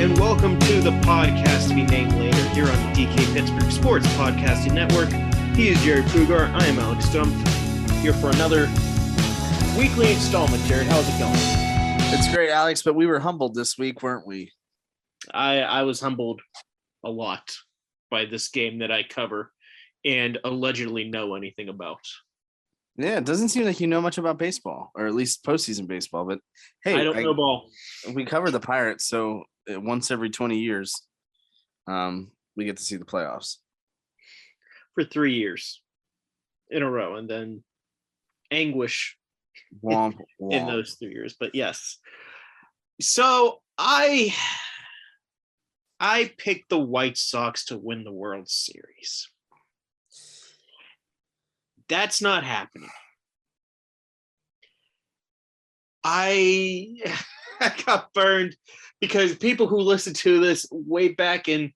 and welcome to the podcast to be named later here on the DK Pittsburgh Sports Podcasting Network. He is Jarrod Prugar. I am Alex Stumpf, here for another weekly installment. Jarrod, how's it going? It's great, Alex, but we were humbled this week, weren't we? I was humbled a lot by this game that I cover and allegedly know anything about. Yeah, it doesn't seem like you know much about baseball, or at least postseason baseball. But hey, I don't know ball. We cover the Pirates, so once every 20 years, we get to see the playoffs. For 3 years in a row, and then anguish womp. In those 3 years. But yes. So I picked the White Sox to win the World Series. That's not happening. I got burned because people who listened to this way back in,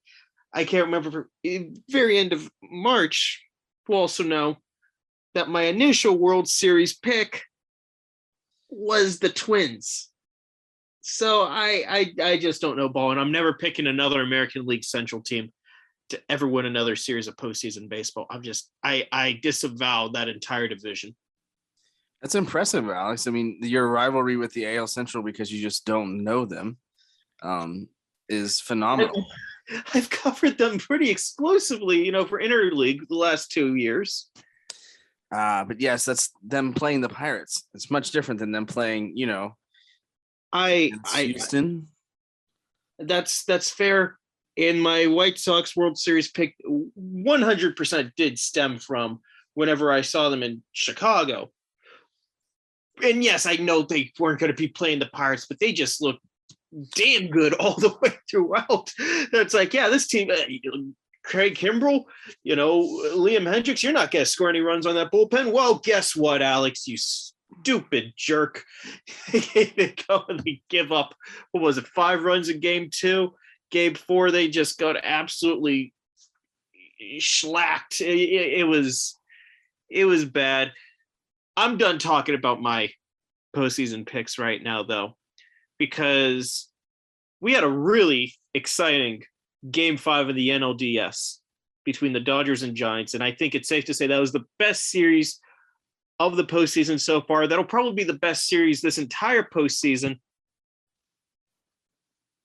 I can't remember, very end of March, will also know that my initial World Series pick was the Twins. So I just don't know ball, and I'm never picking another American League Central team to ever win another series of postseason baseball. I disavow that entire division. That's impressive, Alex. I mean, your rivalry with the AL Central, because you just don't know them, is phenomenal. I've covered them pretty exclusively, for interleague the last 2 years. But yes, that's them playing the Pirates. It's much different than them playing, Houston. That's fair. And my White Sox World Series pick 100% did stem from whenever I saw them in Chicago. And yes, I know they weren't going to be playing the Pirates, but they just looked damn good all the way throughout. That's like, yeah, this team, Craig Kimbrell, Liam Hendricks, you're not going to score any runs on that bullpen. Well, guess what, Alex, you stupid jerk. They go and they give up, 5 runs in game 2? Game 4, they just got absolutely shellacked. It was bad. I'm done talking about my postseason picks right now, though, because we had a really exciting Game 5 of the NLDS between the Dodgers and Giants, and I think it's safe to say that was the best series of the postseason so far. That'll probably be the best series this entire postseason.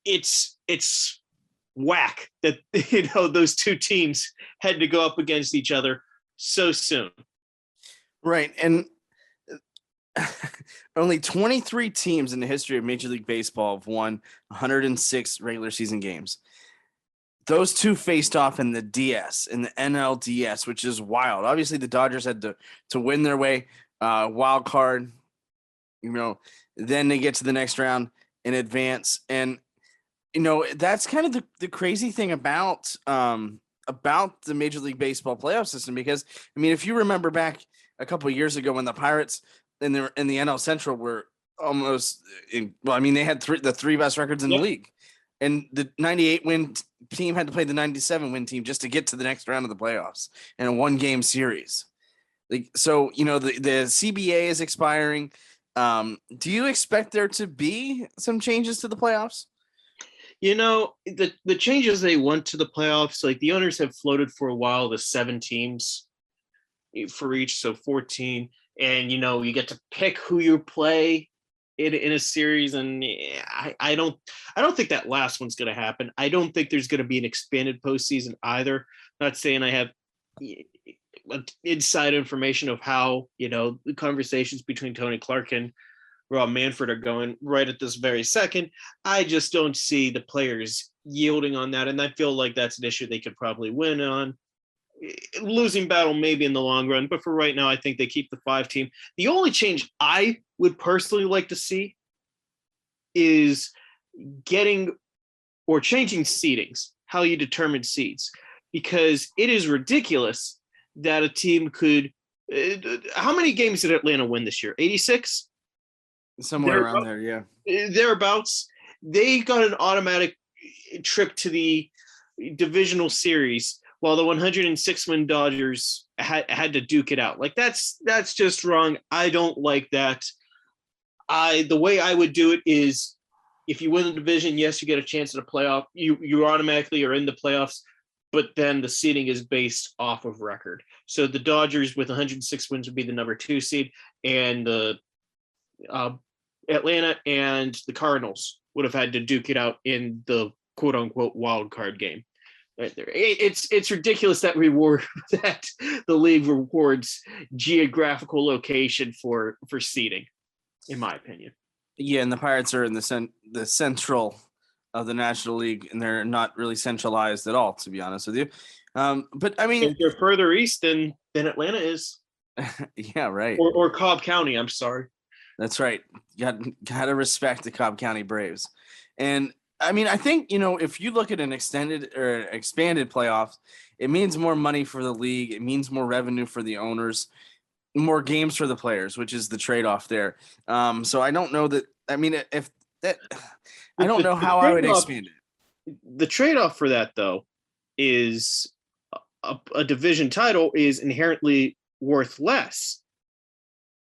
It's whack that those two teams had to go up against each other so soon. Right, and only 23 teams in the history of Major League Baseball have won 106 regular season games. Those two faced off in the DS, in the NLDS, which is wild. Obviously, the Dodgers had to win their way wild card. Then they get to the next round in advance, and that's kind of the crazy thing about the Major League Baseball playoff system, because if you remember back a couple of years ago when the Pirates in the NL Central were almost they had the 3 best records in the league, and the 98 win team had to play the 97 win team just to get to the next round of the playoffs in a 1-game series. The CBA is expiring. Do you expect there to be some changes to the playoffs? The changes they want to the playoffs, like the owners have floated for a while, the 7 teams for each, so 14. And, you get to pick who you play in a series. And I don't think that last one's going to happen. I don't think there's going to be an expanded postseason either. Not saying I have inside information of how, the conversations between Tony Clark and Rob Manfred are going right at this very second. I just don't see the players yielding on that. And I feel like that's an issue they could probably win on. Losing battle maybe in the long run, but for right now, I think they keep the 5 team. The only change I would personally like to see is changing seedings, how you determine seeds, because it is ridiculous that a team could. How many games did Atlanta win this year? 86? Somewhere around there, yeah. Thereabouts. They got an automatic trip to the divisional series, while the 106-win Dodgers had to duke it out. Like, that's just wrong. I don't like that. The way I would do it is if you win the division, yes, you get a chance at a playoff. You automatically are in the playoffs, but then the seeding is based off of record. So the Dodgers with 106 wins would be the number 2 seed, and the Atlanta and the Cardinals would have had to duke it out in the quote unquote wild card game. Right there. It's ridiculous that the league rewards geographical location for seeding, in my opinion. Yeah, and the Pirates are in the central of the National League, and they're not really centralized at all, to be honest with you. But I mean, and they're further east than Atlanta is. Yeah, right. Or Cobb County. I'm sorry. That's right. You got to respect the Cobb County Braves, and I mean, I think, if you look at an extended or expanded playoffs, it means more money for the league. It means more revenue for the owners, more games for the players, which is the trade-off there. So I don't know that. I mean, if that, I don't know how I would expand it. The trade-off for that, though, is a division title is inherently worth less.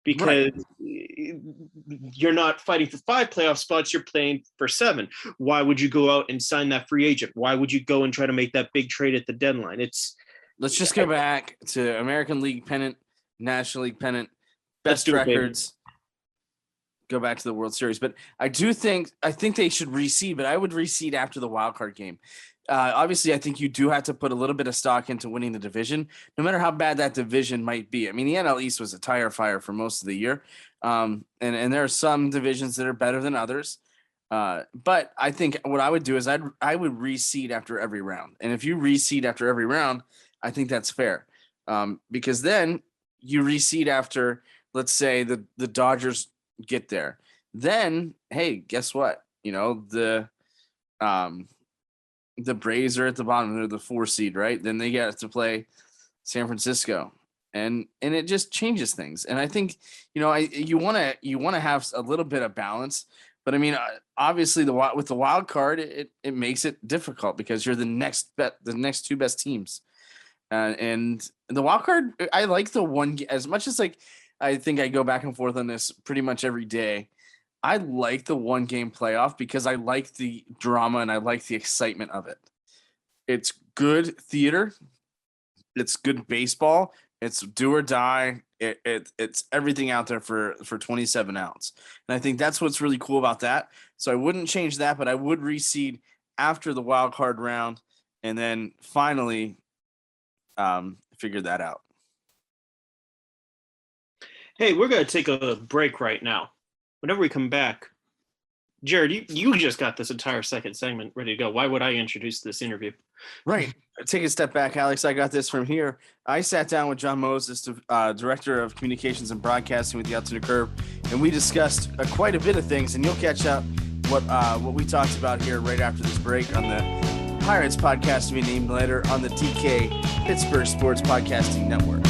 Because you're not fighting for 5 playoff spots, you're playing for 7. Why would you go out and sign that free agent? Why would you go and try to make that big trade at the deadline? Let's just go back to American League pennant, National League pennant, best records. Go back to the World Series. But I think they should reseed, but I would reseed after the wild card game. Obviously, I think you do have to put a little bit of stock into winning the division, no matter how bad that division might be. I mean, the NL East was a tire fire for most of the year, and there are some divisions that are better than others. But I think what I would do is I would reseed after every round, and if you reseed after every round, I think that's fair, because then you reseed after, let's say the Dodgers get there. Then, hey, guess what? The Braves are at the bottom. They're the 4 seed, right? Then they get to play San Francisco, and it just changes things. And I think, you want to have a little bit of balance, but I mean, obviously with the wild card, it makes it difficult because you're the next 2 best teams. And the wild card, I like the one, as much as I think I go back and forth on this pretty much every day. I like the 1-game playoff because I like the drama and I like the excitement of it. It's good theater. It's good baseball. It's do or die. It's everything out there for 27 outs. And I think that's what's really cool about that. So I wouldn't change that, but I would reseed after the wild card round and then finally figure that out. Hey, we're going to take a break right now. Whenever we come back, Jarrod, you just got this entire second segment ready to go. Why would I introduce this interview? Right. Take a step back, Alex. I got this from here. I sat down with Jon Mozes, Director of Communications and Broadcasting with the Altoona Curve, and we discussed quite a bit of things, and you'll catch up what we talked about here right after this break on the Pirates podcast to be named later on the DK Pittsburgh Sports Podcasting Network.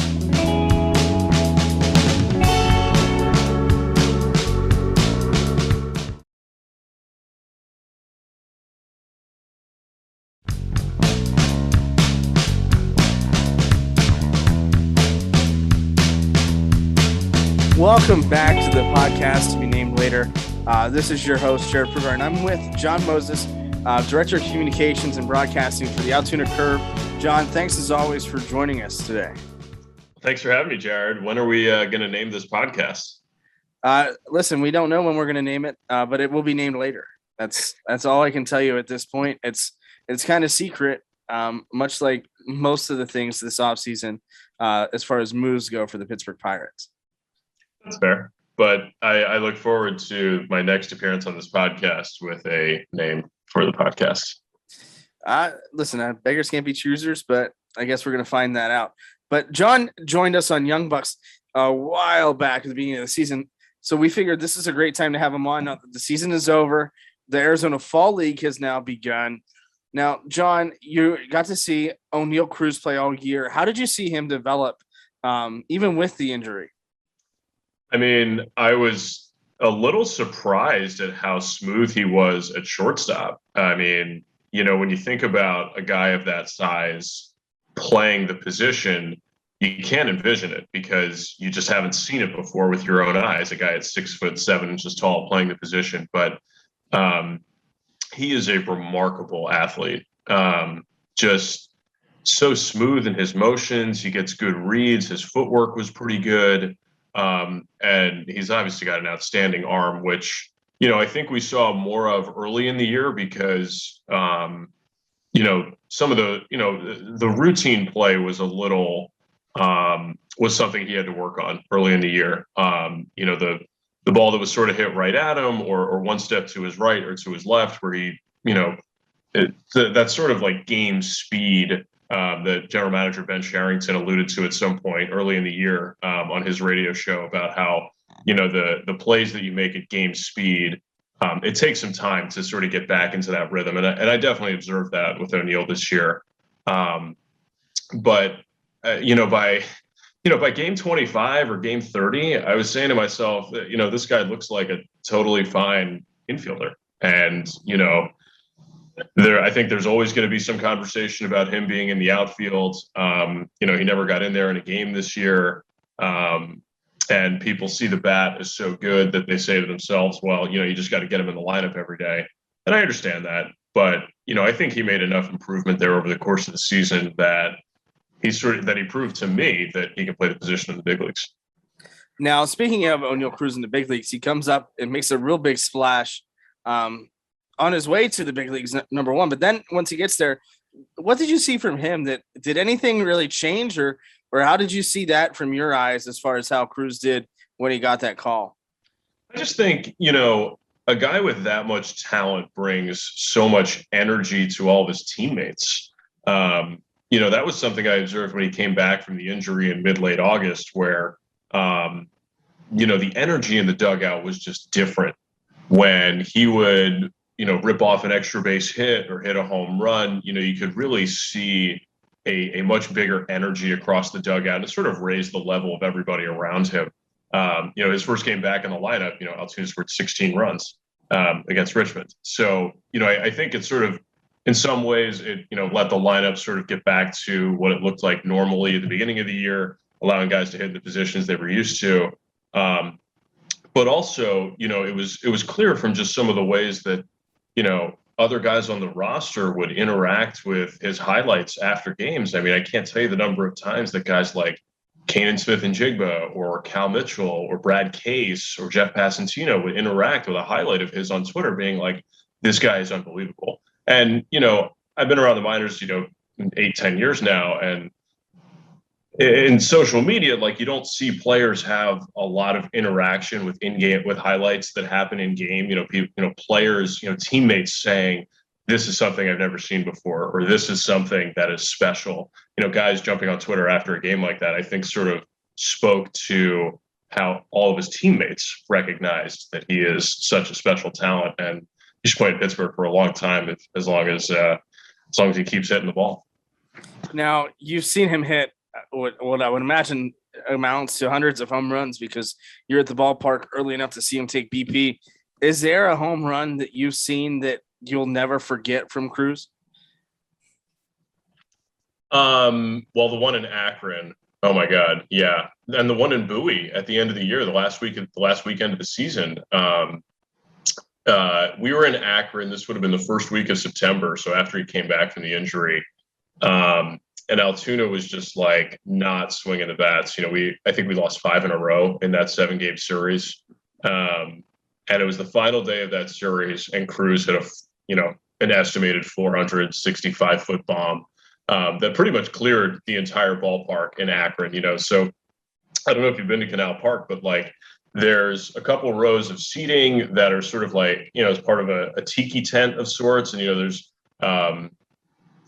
Welcome back to the podcast to be named later. This is your host, Jarrod Prugar, and I'm with Jon Mozes, Director of Communications and Broadcasting for the Altoona Curve. Jon, thanks as always for joining us today. Thanks for having me, Jarrod. When are we going to name this podcast? Listen, we don't know when we're going to name it, but it will be named later. That's all I can tell you at this point. It's kind of secret, much like most of the things this offseason as far as moves go for the Pittsburgh Pirates. That's fair. But I look forward to my next appearance on this podcast with a name for the podcast. Listen, beggars can't be choosers, but I guess we're going to find that out. But Jon joined us on Young Bucks a while back at the beginning of the season. So we figured this is a great time to have him on. Now that the season is over, the Arizona Fall League has now begun. Now, Jon, you got to see O'Neal Cruz play all year. How did you see him develop, even with the injury? I mean, I was a little surprised at how smooth he was at shortstop. I mean, when you think about a guy of that size playing the position, you can't envision it because you just haven't seen it before with your own eyes. A guy at 6'7" inches tall playing the position. But He is a remarkable athlete. Just so smooth in his motions. He gets good reads. His footwork was pretty good. And he's obviously got an outstanding arm, which, I think we saw more of early in the year because, some of the routine play was a little, was something he had to work on early in the year. The ball that was sort of hit right at him or one step to his right or to his left where he, that's sort of like game speed that general manager Ben Sherrington alluded to at some point early in the year on his radio show about how, the plays that you make at game speed, it takes some time to sort of get back into that rhythm. And I definitely observed that with O'Neal this year. But by game 25 or game 30, I was saying to myself that, this guy looks like a totally fine infielder. And, I think there's always going to be some conversation about him being in the outfield. He never got in there in a game this year. And people see the bat as so good that they say to themselves, well, you just got to get him in the lineup every day. And I understand that. But, I think he made enough improvement there over the course of the season that he proved to me that he can play the position in the big leagues. Now, speaking of O'Neal Cruz in the big leagues, he comes up and makes a real big splash on his way to the big leagues, number one. But then once he gets there, what did you see from him? Did anything really change, or how did you see that from your eyes as far as how Cruz did when he got that call? I just think, a guy with that much talent brings so much energy to all of his teammates. That was something I observed when he came back from the injury in mid-late August, where, the energy in the dugout was just different when he would, rip off an extra base hit or hit a home run. You could really see a much bigger energy across the dugout and sort of raise the level of everybody around him. His first game back in the lineup, Altoona scored 16 runs against Richmond. So, I think it's sort of, in some ways, it, let the lineup sort of get back to what it looked like normally at the beginning of the year, allowing guys to hit the positions they were used to. But also, it was clear from just some of the ways that, other guys on the roster would interact with his highlights after games. I mean, I can't tell you the number of times that guys like Kanan Smith-Njigba or Cal Mitchell or Brad Case or Jeff Passantino would interact with a highlight of his on Twitter being like, this guy is unbelievable. And, I've been around the minors, 8-10 years now. And in social media, like, you don't see players have a lot of interaction with in-game, with highlights that happen in game, players, teammates saying, this is something I've never seen before, or this is something that is special. Guys jumping on Twitter after a game like that, I think sort of spoke to how all of his teammates recognized that he is such a special talent. And he should play at Pittsburgh for a long time, as long as he keeps hitting the ball. Now, you've seen him hit what I would imagine amounts to hundreds of home runs because you're at the ballpark early enough to see him take BP. Is there a home run that you've seen that you'll never forget from Cruz? Well, the one in Akron. Oh my God, yeah, and the one in Bowie at the end of the year, the last weekend of the season. We were in Akron. This would have been the first week of September, so after he came back from the injury. And Altoona was just like not swinging the bats. I think we lost 5 in a row in that 7-game series. And it was the final day of that series, and Cruz hit an estimated 465-foot bomb that pretty much cleared the entire ballpark in Akron. So I don't know if you've been to Canal Park, but like there's a couple rows of seating that are sort of like, as part of a tiki tent of sorts. And, there's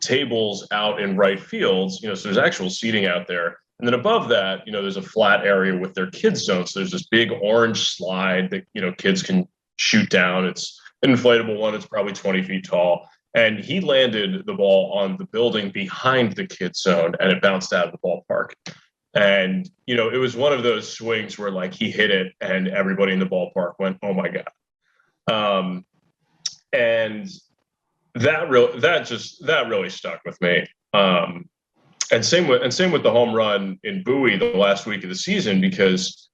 tables out in right fields, so there's actual seating out there. And then above that, there's a flat area with their kids zone. So there's this big orange slide that, kids can shoot down. It's an inflatable one. It's probably 20 feet tall. And he landed the ball on the building behind the kids zone, and it bounced out of the ballpark. And, it was one of those swings where like he hit it and everybody in the ballpark went, oh my God. And that really stuck with me. And same with the home run in Bowie the last week of the season, because,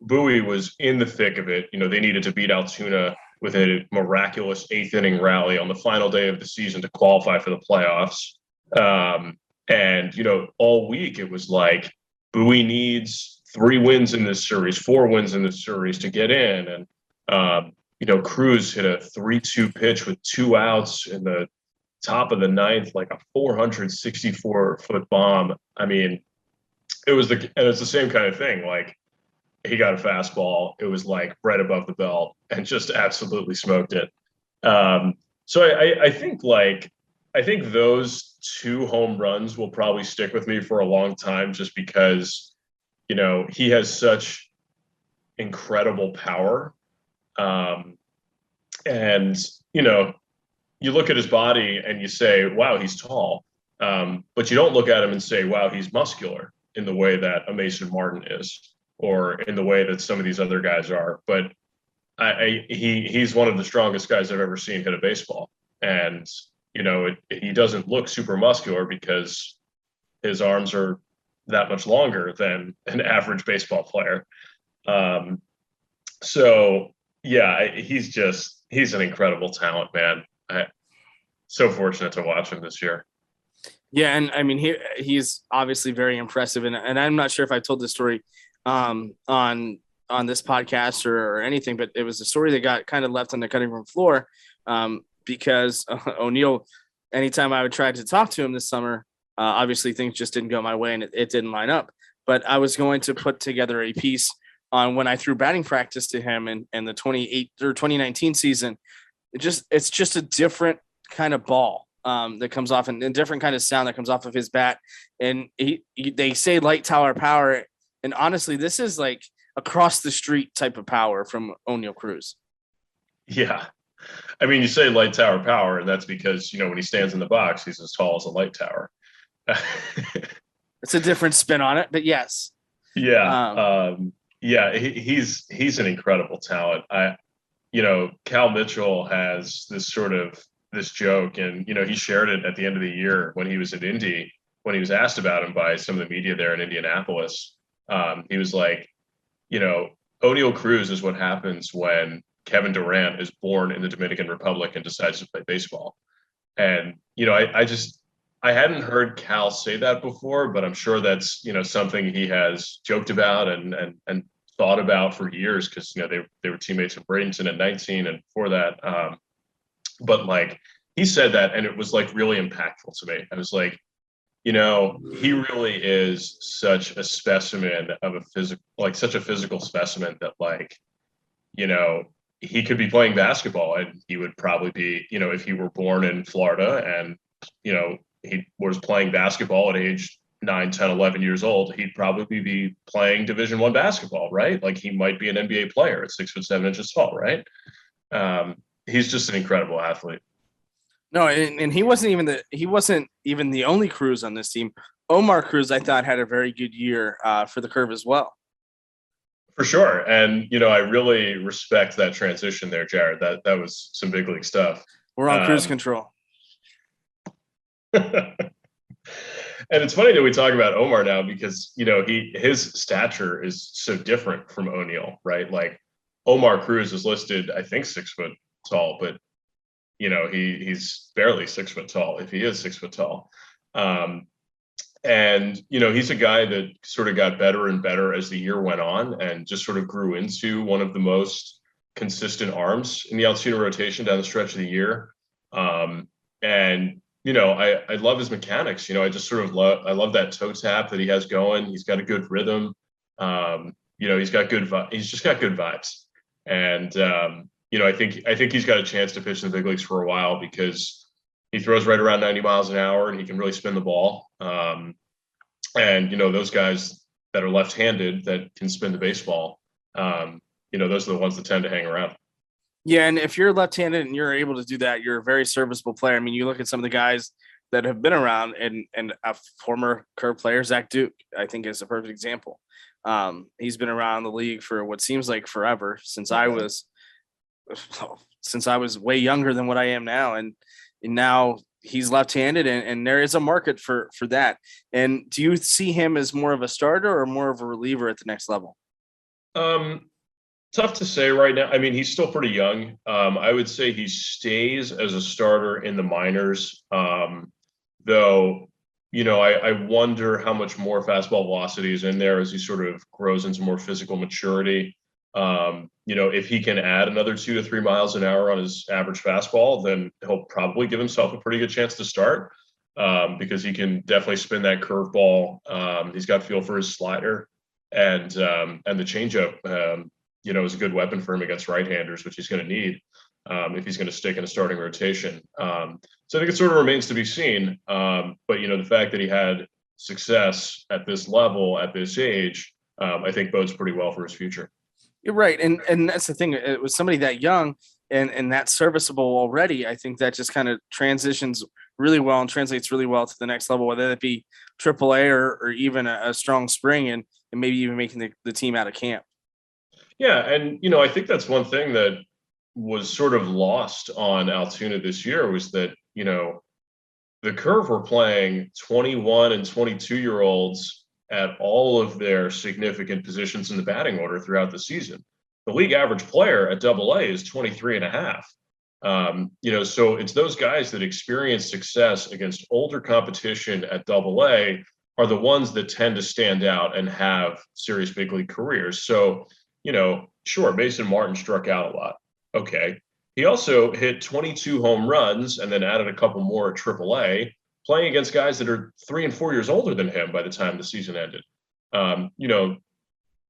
Bowie was in the thick of it. They needed to beat Altoona with a miraculous 8th inning rally on the final day of the season to qualify for the playoffs. And, all week it was like, Bowie needs 3 wins in this series, 4 wins in this series to get in. And, Cruz hit a 3-2 pitch with 2 outs in the top of the 9th, like a 464-foot bomb. I mean, it's the same kind of thing. Like, he got a fastball. It was like right above the belt and just absolutely smoked it. So I think those 2 home runs will probably stick with me for a long time, just because, he has such incredible power. And, you look at his body and you say, wow, he's tall. But you don't look at him and say, wow, he's muscular in the way that a Mason Martin is, or in the way that some of these other guys are. But he's one of the strongest guys I've ever seen hit a baseball. And, he doesn't look super muscular because his arms are that much longer than an average baseball player. So yeah, he's an incredible talent, man. So fortunate to watch him this year. Yeah, and I mean he's obviously very impressive, and I'm not sure if I told this story on this podcast or anything, but it was a story that got kind of left on the cutting room floor because O'Neill, anytime I would try to talk to him this summer, obviously things just didn't go my way and it didn't line up. But I was going to put together a piece on when I threw batting practice to him in the 2019 season. It's just a different kind of ball that comes off and a different kind of sound that comes off of his bat. And they say light tower power. And honestly, this is like across the street type of power from O'Neill Cruz. Yeah. I mean, you say light tower power, and that's because, when he stands in the box, he's as tall as a light tower. It's a different spin on it, but yes. Yeah. He's an incredible talent. Cal Mitchell has this joke, and, he shared it at the end of the year when he was at Indy, when he was asked about him by some of the media there in Indianapolis. He was like, O'Neill Cruz is what happens when Kevin Durant is born in the Dominican Republic and decides to play baseball. And, I hadn't heard Cal say that before, but I'm sure that's, something he has joked about and thought about for years, because, they were teammates in Bradenton at 19 and before that. But like, he said that, and it was like really impactful to me. I was like, he really is such a specimen of such a physical specimen that, like, he could be playing basketball and he would probably be, if he were born in Florida and, he was playing basketball at age 9, 10, 11 years old, he'd probably be playing Division I basketball, right? Like, he might be an NBA player at 6'7" tall, right? He's just an incredible athlete. No, and he wasn't even the only Cruz on this team. Omar Cruz, I thought, had a very good year for the Curve as well. For sure. And, I really respect that transition there, Jared. That was some big league stuff. We're on cruise control. And it's funny that we talk about Omar now because, his stature is so different from O'Neill, right? Like, Omar Cruz is listed, I think, 6 foot tall, but, he's barely 6 foot tall, if he is 6 foot tall. And, he's a guy that sort of got better and better as the year went on and just sort of grew into one of the most consistent arms in the Altoona rotation down the stretch of the year. And, I love his mechanics. I just sort of love that toe tap that he has going. He's got a good rhythm. He's got he's just got good vibes. And, I think he's got a chance to pitch in the big leagues for a while because he throws right around 90 miles an hour and he can really spin the ball. And, those guys that are left-handed that can spin the baseball, those are the ones that tend to hang around. Yeah, and if you're left-handed and you're able to do that, you're a very serviceable player. I mean, you look at some of the guys that have been around, and a former Curve player, Zach Duke, I think is a perfect example. He's been around the league for what seems like forever, since I was way younger than what I am now, and now he's left-handed, and there is a market for that. And do you see him as more of a starter or more of a reliever at the next level? Tough to say right now. I mean, he's still pretty young. I would say he stays as a starter in the minors, though. I wonder how much more fastball velocity is in there as he sort of grows into more physical maturity. If he can add another 2 to 3 miles an hour on his average fastball, then he'll probably give himself a pretty good chance to start, because he can definitely spin that curveball. He's got feel for his slider and the changeup. Is a good weapon for him against right-handers, which he's going to need if he's going to stick in a starting rotation. So I think it sort of remains to be seen. But the fact that he had success at this level at this age, I think bodes pretty well for his future. You're right, and that's the thing. It was somebody that young and that serviceable already. I think that just kind of transitions really well and translates really well to the next level, whether it be AAA or even a strong spring and maybe even making the team out of camp. Yeah, and I think that's one thing that was sort of lost on Altoona this year was that the Curve were playing 21 and 22-year-olds at all of their significant positions in the batting order throughout the season. The league average player at AA is 23 and a half. So it's those guys that experience success against older competition at AA are the ones that tend to stand out and have serious big league careers. So, sure, Mason Martin struck out a lot. Okay. He also hit 22 home runs and then added a couple more at AAA, playing against guys that are 3 and 4 years older than him by the time the season ended.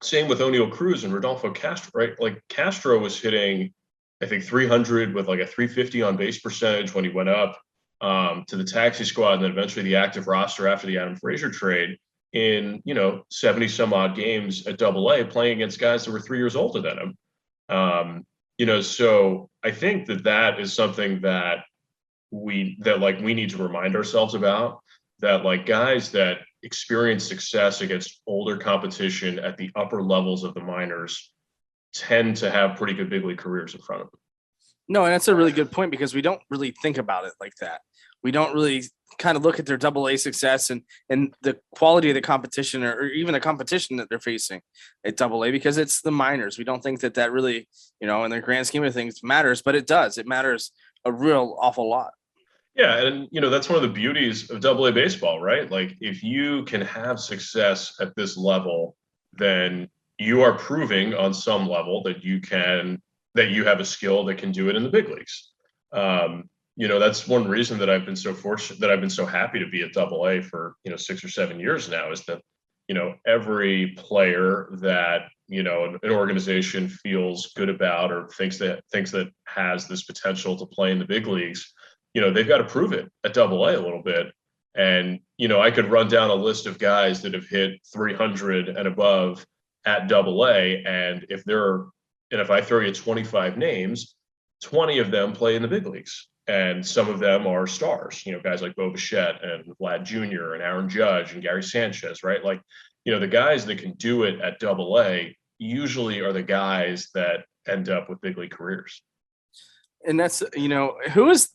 Same with O'Neal Cruz and Rodolfo Castro, right? Like Castro was hitting, I think, 300 with like a 350 on base percentage when he went up to the taxi squad and then eventually the active roster after the Adam Frazier trade in 70 some odd games at AA, playing against guys that were 3 years older than him. So I think that is something that we need to remind ourselves about, that like guys that experience success against older competition at the upper levels of the minors tend to have pretty good big league careers in front of them. No, and that's a really good point because we don't really think about it like that. We don't really kind of look at their AA success and the quality of the competition or even the competition that they're facing at AA because it's the minors. We don't think that really, in the grand scheme of things matters, but it does. It matters a real awful lot. Yeah, and that's one of the beauties of AA baseball, right? Like if you can have success at this level, then you are proving on some level that you have a skill that can do it in the big leagues. That's one reason that I've been so fortunate, that I've been so happy to be at AA for 6 or 7 years now, is that every player that an organization feels good about or thinks that has this potential to play in the big leagues, they've got to prove it at AA a little bit. And I could run down a list of guys that have hit 300 and above at AA, and if I throw you 25 names, 20 of them play in the big leagues. And some of them are stars, guys like Bo Bichette and Vlad Jr. and Aaron Judge and Gary Sanchez, right? Like, the guys that can do it at AA usually are the guys that end up with big league careers. And that's, who is,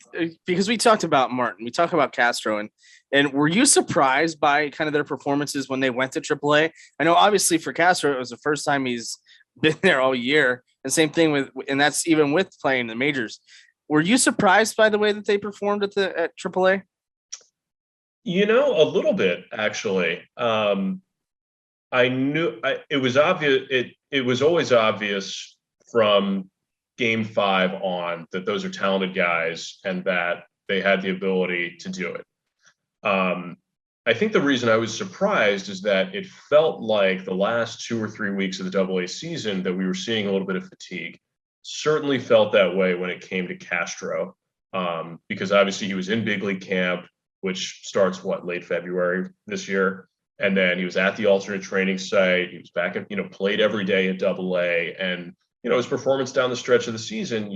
because we talked about Martin, we talked about Castro, and were you surprised by kind of their performances when they went to AAA? I know obviously for Castro, it was the first time he's been there all year, and same thing and that's even with playing the majors. Were you surprised by the way that they performed at AAA? A little bit, actually. I knew it was obvious. It was always obvious from Game 5 on that those are talented guys and that they had the ability to do it. I think the reason I was surprised is that it felt like the last 2 or 3 weeks of the AA season that we were seeing a little bit of fatigue. Certainly felt that way when it came to Castro, because obviously he was in big league camp, which starts late February this year. And then he was at the alternate training site. He was back at, played every day at AA, and, his performance down the stretch of the season,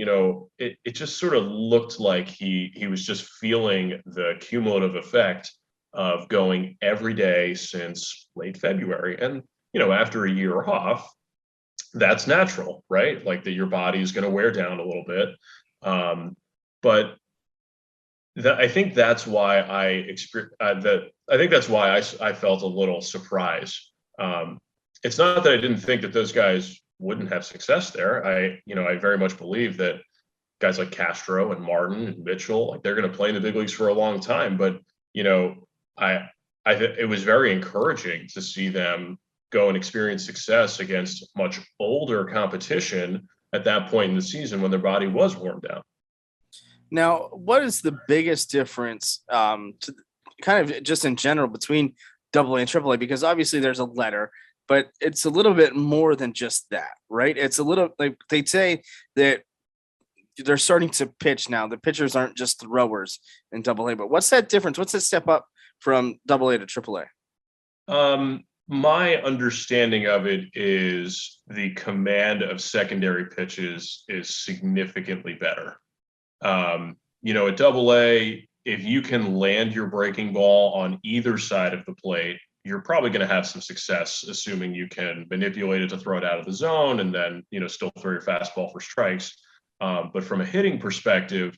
it just sort of looked like he was just feeling the cumulative effect of going every day since late February. And, after a year off, that's natural, right? Like that your body is going to wear down a little bit. But I think that's why I felt a little surprised. It's not that I didn't think that those guys wouldn't have success there. I very much believe that guys like Castro and Martin and Mitchell, like they're going to play in the big leagues for a long time. But, it was very encouraging to see them go and experience success against much older competition at that point in the season when their body was worn down. Now, what is the biggest difference to kind of just in general between AA and AAA? Because obviously there's a letter, but it's a little bit more than just that, right? It's a little like they say that they're starting to pitch now. The pitchers aren't just throwers in AA, but what's that difference? What's that step up from AA to AAA? My understanding of it is the command of secondary pitches is significantly better. At AA, if you can land your breaking ball on either side of the plate, you're probably going to have some success, assuming you can manipulate it to throw it out of the zone and then, still throw your fastball for strikes. But from a hitting perspective,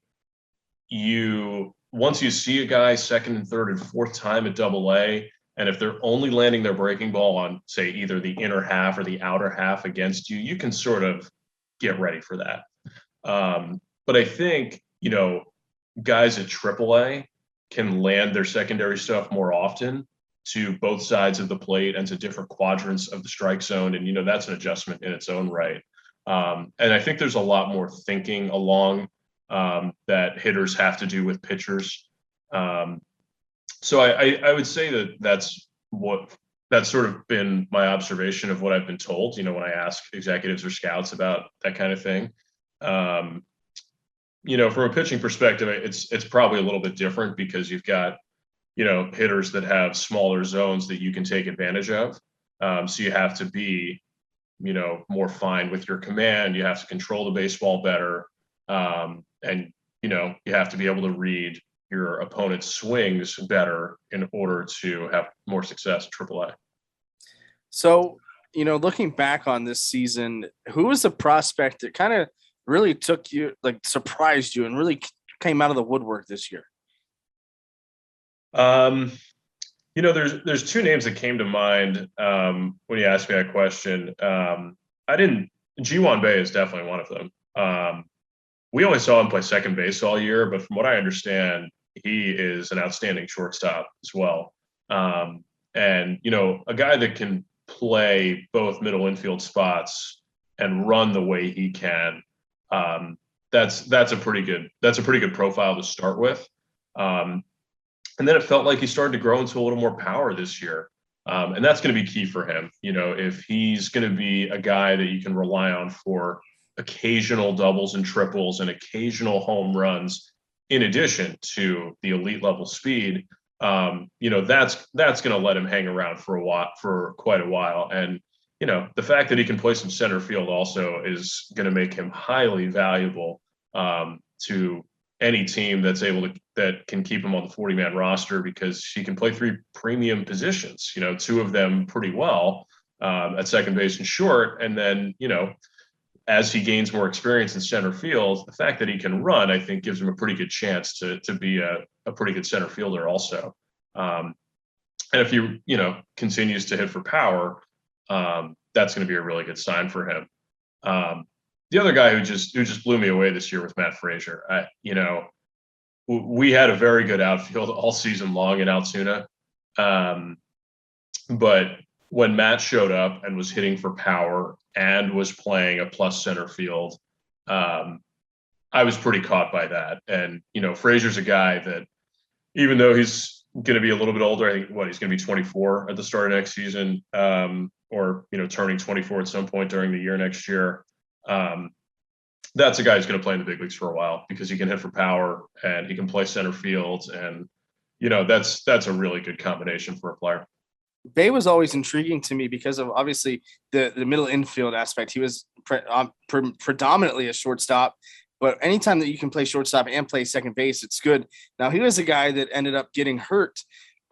once you see a guy second and third and fourth time at AA, and if they're only landing their breaking ball on, say, either the inner half or the outer half against you, you can sort of get ready for that. But I think, guys at AAA can land their secondary stuff more often to both sides of the plate and to different quadrants of the strike zone. And, that's an adjustment in its own right. And I think there's a lot more thinking along that hitters have to do with pitchers. So I would say that's sort of been my observation of what I've been told, when I ask executives or scouts about that kind of thing. From a pitching perspective, it's probably a little bit different because you've got, hitters that have smaller zones that you can take advantage of. So you have to be, more fine with your command. You have to control the baseball better. And, you have to be able to read your opponent's swings better in order to have more success at AAA. So, looking back on this season, who was the prospect that kind of really took you, like surprised you and really came out of the woodwork this year? There's two names that came to mind when you asked me that question. Ji-hwan Bae is definitely one of them. We only saw him play second base all year, but from what I understand, he is an outstanding shortstop as well. And, a guy that can play both middle infield spots and run the way he can, that's a pretty good profile to start with. And then it felt like he started to grow into a little more power this year. And that's going to be key for him. If he's going to be a guy that you can rely on for occasional doubles and triples and occasional home runs, in addition to the elite level speed, that's going to let him hang around for quite a while. And, the fact that he can play some center field also is going to make him highly valuable to any team that can keep him on the 40-man roster, because he can play three premium positions, two of them pretty well at second base and short. And then, as he gains more experience in center field, the fact that he can run, I think, gives him a pretty good chance to be a pretty good center fielder also. And if he, continues to hit for power, that's going to be a really good sign for him. The other guy who just blew me away this year was Matt Frazier. We had a very good outfield all season long in Altoona. But when Matt showed up and was hitting for power and was playing a plus center field, I was pretty caught by that. And, Frazier's a guy that, even though he's going to be a little bit older, I think he's going to be 24 at the start of next season, or, turning 24 at some point during the year next year. That's a guy who's going to play in the big leagues for a while because he can hit for power and he can play center field. And, that's a really good combination for a player. Bae was always intriguing to me because of obviously the middle infield aspect. He was predominantly a shortstop, but anytime that you can play shortstop and play second base, it's good. Now, he was a guy that ended up getting hurt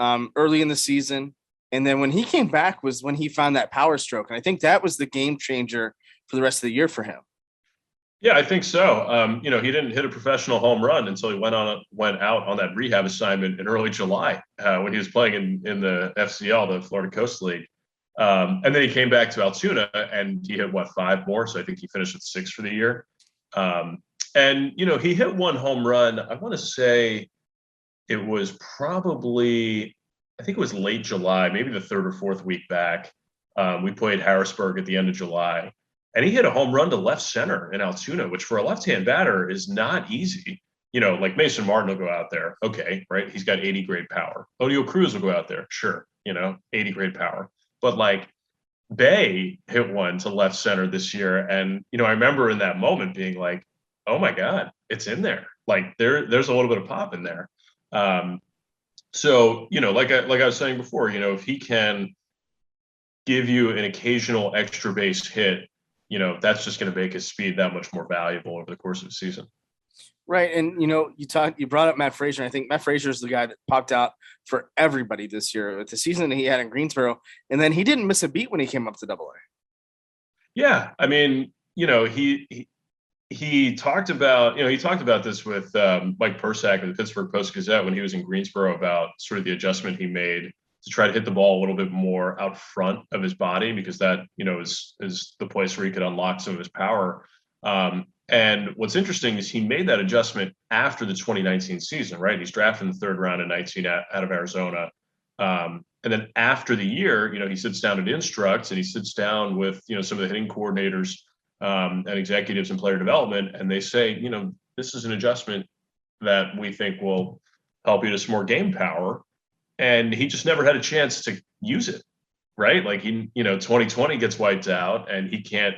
early in the season. And then when he came back was when he found that power stroke. And I think that was the game changer for the rest of the year for him. Yeah, I think so. He didn't hit a professional home run until he went out on that rehab assignment in early July when he was playing in the FCL, the Florida Coast League. And then he came back to Altoona and he hit 5 more. So I think he finished at 6 for the year. And, he hit 1 home run. I want to say it was probably, I think it was late July, maybe the 3rd or 4th week back. We played Harrisburg at the end of July. And he hit a home run to left center in Altoona, which for a left-hand batter is not easy. Like Mason Martin will go out there. Okay, right? He's got 80 grade power. Oneil Cruz will go out there. Sure, 80 grade power. But Bay hit one to left center this year. And, I remember in that moment being like, oh my God, it's in there. There's a little bit of pop in there. So, like I was saying before, if he can give you an occasional extra base hit, that's just going to make his speed that much more valuable over the course of the season. Right. And, you brought up Matt Frazier. I think Matt Frazier is the guy that popped out for everybody this year with the season that he had in Greensboro. And then he didn't miss a beat when he came up to Double-A. Yeah. I mean, he talked about this with Mike Persak of the Pittsburgh Post-Gazette when he was in Greensboro about sort of the adjustment he made to try to hit the ball a little bit more out front of his body, because that, is the place where he could unlock some of his power. And what's interesting is he made that adjustment after the 2019 season, right? He's drafted in the 3rd round in 19 out of Arizona. And then after the year, he sits down at Instructs and he sits down with, some of the hitting coordinators and executives in player development. And they say, this is an adjustment that we think will help you to some more game power. And he just never had a chance to use it, right? 2020 gets wiped out and he can't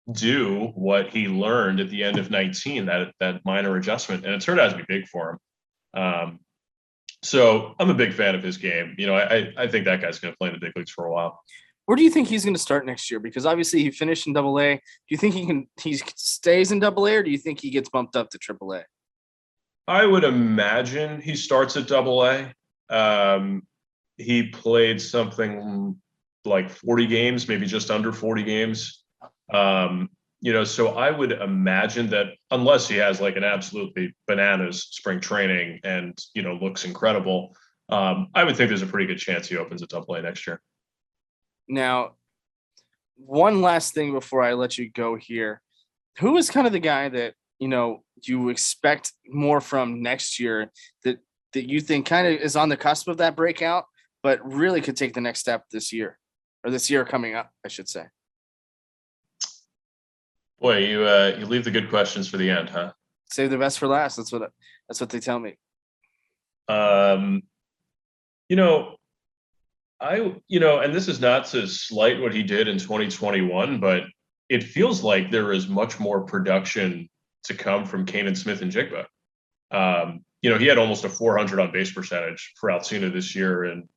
do what he learned at the end of 19, that minor adjustment. And it turned out to be big for him. So I'm a big fan of his game. I think that guy's going to play in the big leagues for a while. Where do you think he's going to start next year? Because obviously he finished in Double-A. Do you think he stays in Double-A, or do you think he gets bumped up to Triple-A? I would imagine he starts at Double-A. He played something like 40 games, maybe just under 40 games. So I would imagine that unless he has an absolutely bananas spring training and, looks incredible, I would think there's a pretty good chance he opens at Double-A next year. Now, one last thing before I let you go here. Who is kind of the guy that, you expect more from next year that you think kind of is on the cusp of that breakout, but really could take the next step this year, or this year coming up, I should say? Boy, you leave the good questions for the end, huh? Save the best for last. That's what they tell me. And this is not to slight what he did in 2021, but it feels like there is much more production to come from Kanan Smith-Njigba. He had almost a 400 on base percentage for Altoona this year in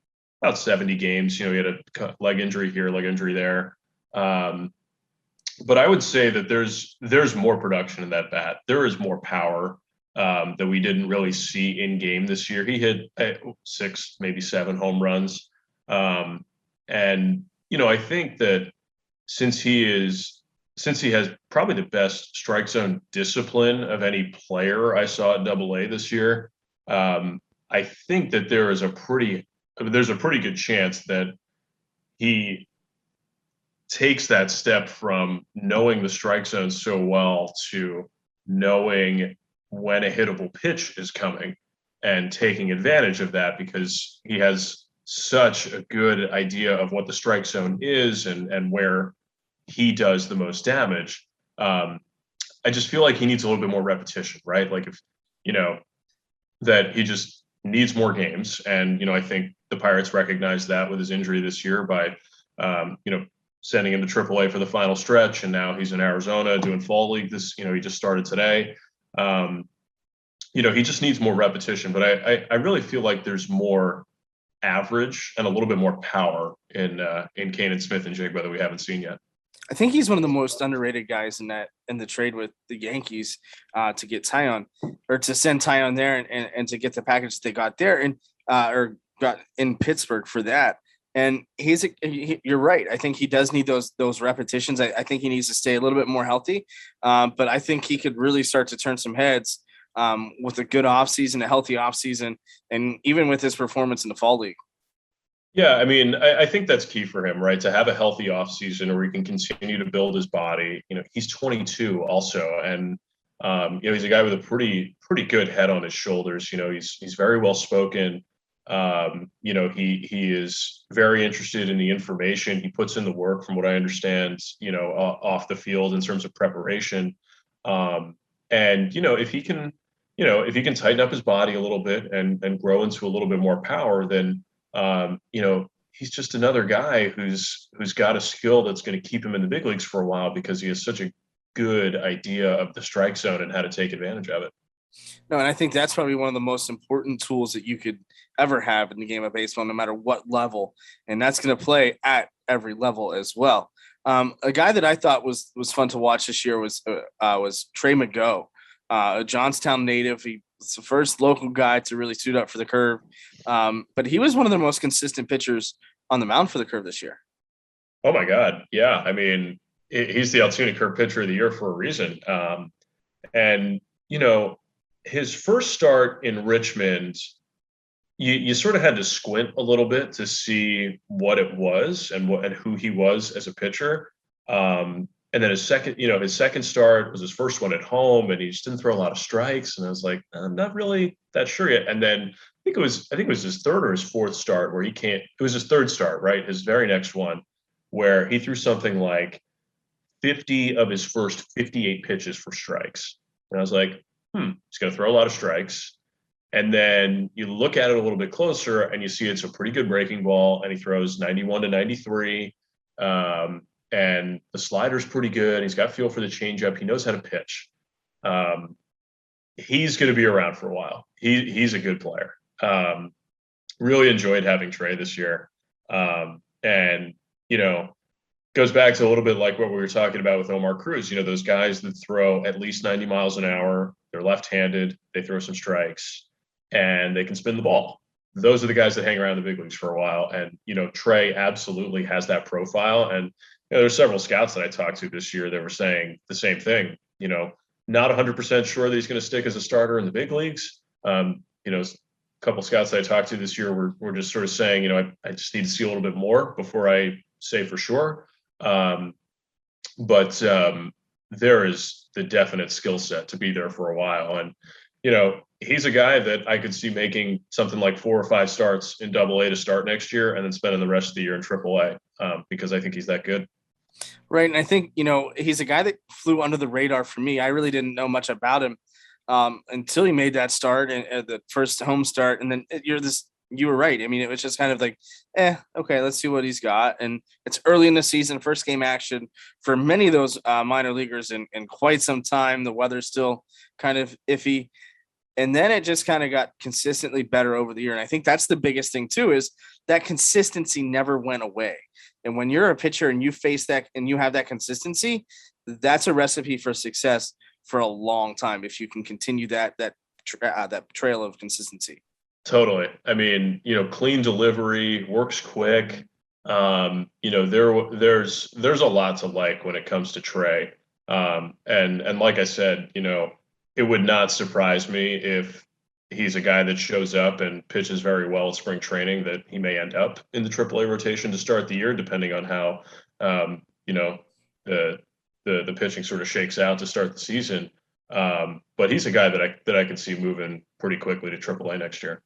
about 70 games. He had a leg injury here, leg injury there. But I would say that there's more production in that bat. There is more power that we didn't really see in game this year. He hit 6, maybe 7 home runs. And, I think that since he has probably the best strike zone discipline of any player I saw at Double-A this year, I think that there's a pretty good chance that he takes that step from knowing the strike zone so well to knowing when a hittable pitch is coming and taking advantage of that, because he has such a good idea of what the strike zone is and where he does the most damage. I just feel like he needs a little bit more repetition, right? That he just needs more games. And, I think the Pirates recognized that with his injury this year by, sending him to AAA for the final stretch. And now he's in Arizona doing fall league. He just started today. He just needs more repetition, but I really feel like there's more average and a little bit more power in Kanan Smith-Njigba that we haven't seen yet. I think he's one of the most underrated guys in the trade with the Yankees to get Tyon, or to send Tyon there and to get the package they got there and or got in Pittsburgh for that. And you're right. I think he does need those repetitions. I think he needs to stay a little bit more healthy. But I think he could really start to turn some heads with a good offseason, a healthy offseason, and even with his performance in the fall league. Yeah, I mean, I think that's key for him, right? To have a healthy offseason where he can continue to build his body. He's 22 also, and he's a guy with a pretty good head on his shoulders. He's very well spoken. He is very interested in the information. He puts in the work, from what I understand, off the field in terms of preparation. And if he can tighten up his body a little bit and grow into a little bit more power, then he's just another guy who's got a skill that's going to keep him in the big leagues for a while, because he has such a good idea of the strike zone and how to take advantage of it. No, and I think that's probably one of the most important tools that you could ever have in the game of baseball, no matter what level, and that's going to play at every level as well. A guy that I thought was fun to watch this year was Trey McGough, a Johnstown native. He was the first local guy to really suit up for the Curve, but he was one of the most consistent pitchers on the mound for the Curve this year. Oh my God, yeah. I mean, he's the Altoona Curve pitcher of the year for a reason. And his first start in Richmond, you sort of had to squint a little bit to see what it was and who he was as a pitcher. And then his second start was his first one at home, and he just didn't throw a lot of strikes. And I was like, I'm not really that sure yet. And then I think it was his third or his fourth start where it was his third start, right? His very next one, where he threw something like 50 of his first 58 pitches for strikes. And I was like, he's going to throw a lot of strikes. And then you look at it a little bit closer and you see it's a pretty good breaking ball, and he throws 91 to 93. And the slider's pretty good. He's got feel for the changeup. He knows how to pitch. He's going to be around for a while. He's a good player. Really enjoyed having Trey this year. And goes back to a little bit like what we were talking about with Omar Cruz. Those guys that throw at least 90 miles an hour, they're left-handed, they throw some strikes, and they can spin the ball. Those are the guys that hang around the big leagues for a while. And, Trey absolutely has that profile. And there's several scouts that I talked to this year that were saying the same thing. Not 100% sure that he's going to stick as a starter in the big leagues. A couple scouts that I talked to this year were just sort of saying, I just need to see a little bit more before I say for sure. But there is the definite skill set to be there for a while. And, he's a guy that I could see making something like 4 or 5 starts in Double-A to start next year, and then spending the rest of the year in Triple-A, because I think he's that good. Right. And I think, he's a guy that flew under the radar for me. I really didn't know much about him until he made that start and the first home start. And then you were right. I mean, it was just kind of like, okay, let's see what he's got. And it's early in the season, first game action for many of those minor leaguers in quite some time. The weather's still kind of iffy. And then it just kind of got consistently better over the year. And I think that's the biggest thing too, is that consistency never went away. And when you're a pitcher and you face that and you have that consistency, that's a recipe for success for a long time. If you can continue that trail of consistency. Totally. I mean, clean delivery, works quick. There's a lot to like when it comes to Trey. And like I said, it would not surprise me if he's a guy that shows up and pitches very well at spring training, that he may end up in the AAA rotation to start the year, depending on how, the pitching sort of shakes out to start the season. But he's a guy that I could see moving pretty quickly to AAA next year.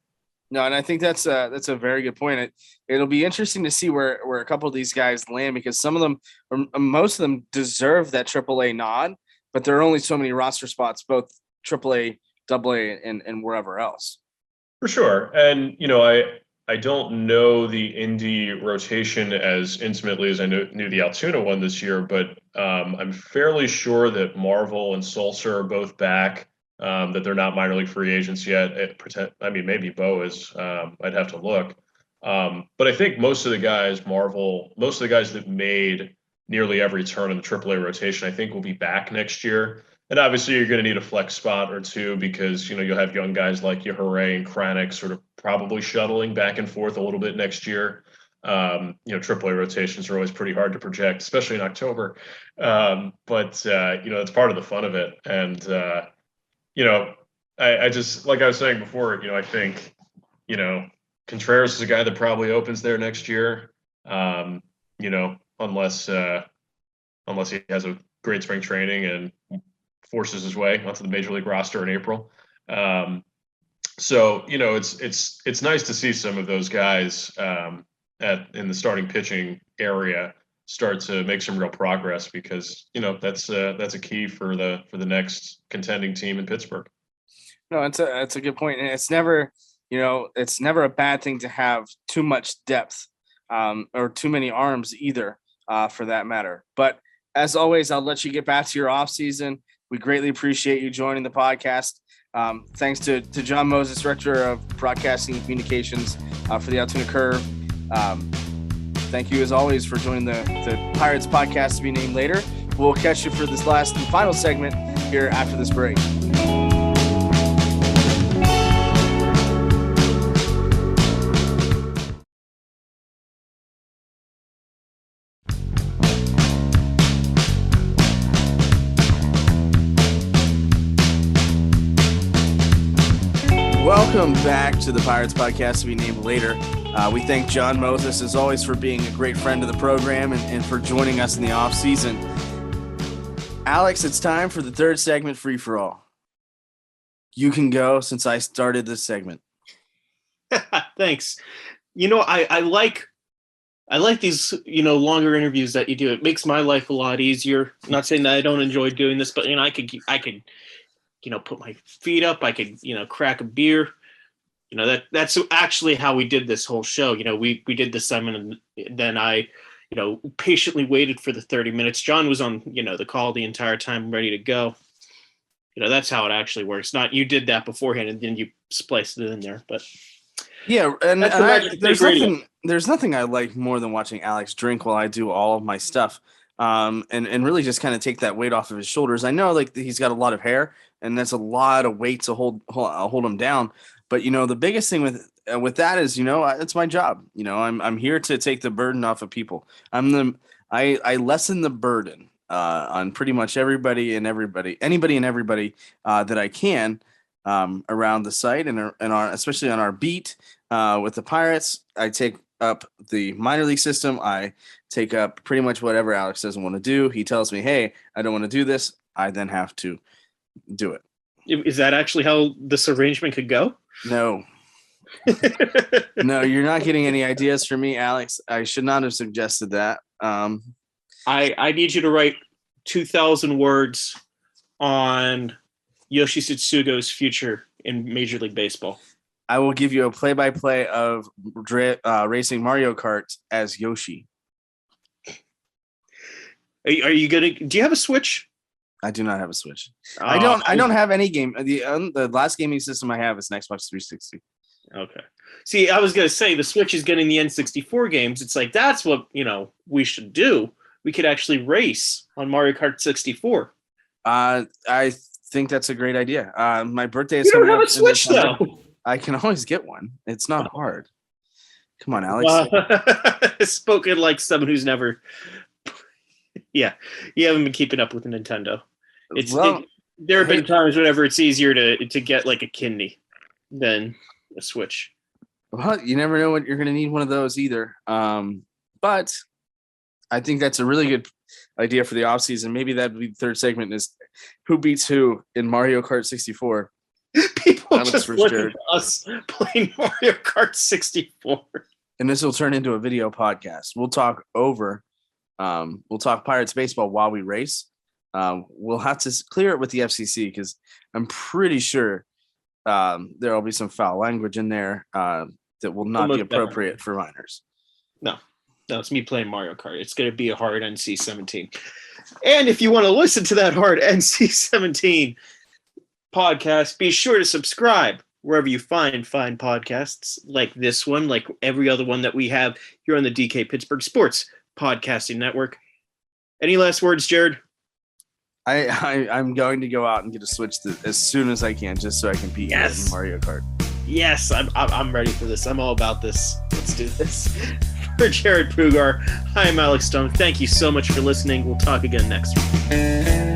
No, and I think that's a very good point. It'll be interesting to see where a couple of these guys land, because some of them, or most of them, deserve that AAA nod, but there are only so many roster spots, both AAA, AA, and wherever else. For sure. And, I don't know the indie rotation as intimately as I knew the Altoona one this year, but I'm fairly sure that Marvel and Sulser are both back, that they're not minor league free agents yet. Maybe Bo is. I'd have to look. But I think most of the guys that made nearly every turn in the AAA rotation, I think will be back next year. And obviously you're going to need a flex spot or two, because, you'll have young guys like Yahurey and Kranick sort of probably shuttling back and forth a little bit next year. AAA rotations are always pretty hard to project, especially in October. But it's part of the fun of it. And, I just, like I was saying before, I think, Contreras is a guy that probably opens there next year. Unless he has a great spring training and forces his way onto the major league roster in April. It's nice to see some of those guys in the starting pitching area start to make some real progress, because that's a key for the next contending team in Pittsburgh. No, it's a good point, and it's never a bad thing to have too much depth or too many arms either, for that matter. But as always, I'll let you get back to your off season. We greatly appreciate you joining the podcast. Thanks to Jon Mozes, Director of Broadcasting and Communications for the Altoona Curve. Thank you, as always, for joining the Pirates podcast to be named later. We'll catch you for this last and final segment here after this break. Welcome back to the Pirates podcast to be named later. We thank Jon Mozes, as always, for being a great friend of the program and for joining us in the off season. Alex, it's time for the third segment, Free for All. You can go, since I started this segment. Thanks. I like these, longer interviews that you do. It makes my life a lot easier. I'm not saying that I don't enjoy doing this, but I could put my feet up. I could, crack a beer. That's actually how we did this whole show. We did the segment, and then I, patiently waited for the 30 minutes. Jon was on, the call the entire time, ready to go. That's how it actually works. Not you did that beforehand and then you spliced it in there. But yeah, and there's nothing I like more than watching Alex drink while I do all of my stuff. And really just kind of take that weight off of his shoulders. I know he's got a lot of hair, and that's a lot of weight to hold him down. But the biggest thing with that is it's my job. I'm here to take the burden off of people. I lessen the burden on pretty much anybody and everybody that I can around the site and especially on our beat with the Pirates. I take up the minor league system. I take up pretty much whatever Alex doesn't want to do. He tells me, hey, I don't want to do this. I then have to do it. Is that actually how this arrangement could go? No. No, you're not getting any ideas from me, Alex. I should not have suggested that. I need you to write 2,000 words on Yoshi Tsutsugo's future in Major League Baseball. I will give you a play-by-play of racing Mario Kart as Yoshi. Are you gonna? Do you have a Switch? I do not have a Switch. I don't have any game. The last gaming system I have is an Xbox 360. Okay. See, I was gonna say the Switch is getting the N64 games. It's like that's what we should do. We could actually race on Mario Kart 64. I think that's a great idea. My birthday is you don't coming have up a Switch though. I can always get one. It's not hard. Come on, Alex. Spoken like someone who's never. Yeah, you haven't been keeping up with Nintendo. There have been times whenever it's easier to get like a kidney than a Switch. Well, you never know when you're going to need one of those either. But I think that's a really good idea for the offseason. Maybe that would be the third segment is who beats who in Mario Kart 64. People just look at us playing Mario Kart 64. And this will turn into a video podcast. We'll talk Pirates baseball while we race. We'll have to clear it with the FCC because I'm pretty sure there will be some foul language in there that will not be appropriate for minors. No, it's me playing Mario Kart. It's going to be a hard NC-17. And if you want to listen to that hard NC-17 podcast, be sure to subscribe wherever you find podcasts like this one, like every other one that we have here on the DK Pittsburgh Sports Podcasting Network. Any last words, Jarrod? I'm going to go out and get a Switch as soon as I can, just so I can beat in Mario Kart. Yes, I'm ready for this. I'm all about this. Let's do this. For Jarrod Prugar, I'm Alex Stumpf. Thank you so much for listening. We'll talk again next week.